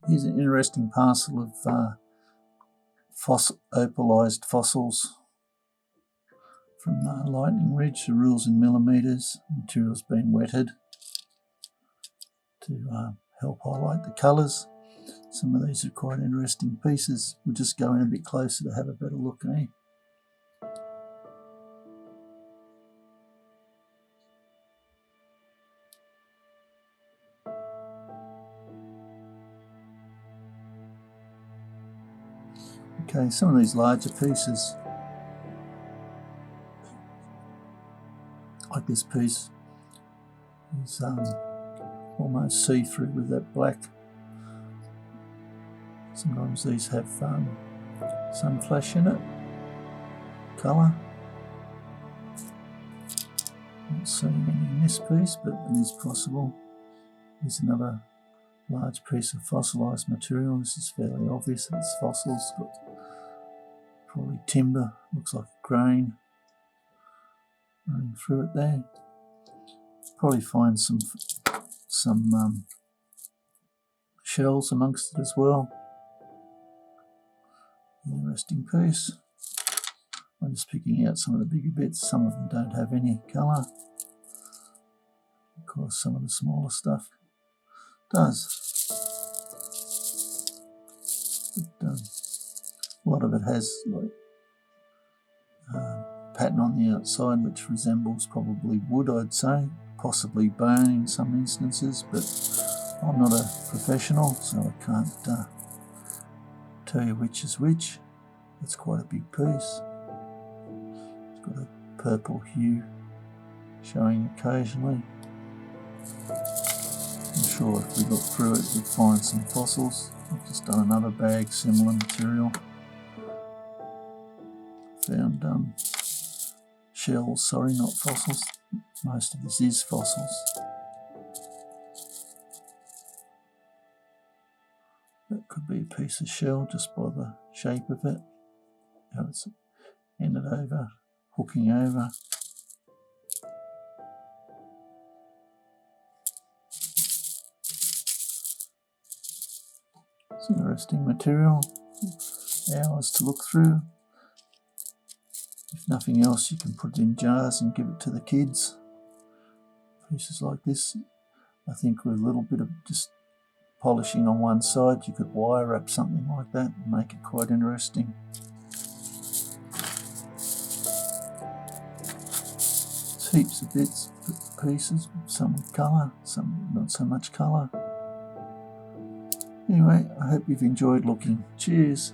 Here's an interesting parcel of opalised fossils from Lightning Ridge. The rules in millimetres. Material's been wetted to help highlight the colours. Some of these are quite interesting pieces. We'll just go in a bit closer to have a better look, eh? Okay, some of these larger pieces, like this piece, is almost see-through with that black. Sometimes these have some flash in it, colour. Not seeing any in this piece, but it is possible. Here's another large piece of fossilised material. This is fairly obvious that it's fossils. Got probably timber, looks like a grain running through it there. Probably find some shells amongst it as well. Interesting piece. I'm just picking out some of the bigger bits. Some of them don't have any colour. Of course, some of the smaller stuff does. But, a lot of it has like pattern on the outside which resembles probably wood, I'd say, possibly bone in some instances, but I'm not a professional, so I can't tell you which is which. It's quite a big piece. It's got a purple hue showing occasionally. I'm sure if we look through it we'd find some fossils. I've just done another bag, similar material. Found shells, sorry, not fossils. Most of this is fossils. That could be a piece of shell just by the shape of it. How it's ended over, hooking over. It's interesting material. Hours to look through. If nothing else, you can put it in jars and give it to the kids. Pieces like this, I think with a little bit of just polishing on one side, you could wire wrap something like that and make it quite interesting. There's heaps of bits, pieces, some with colour, some not so much colour. Anyway, I hope you've enjoyed looking. Cheers.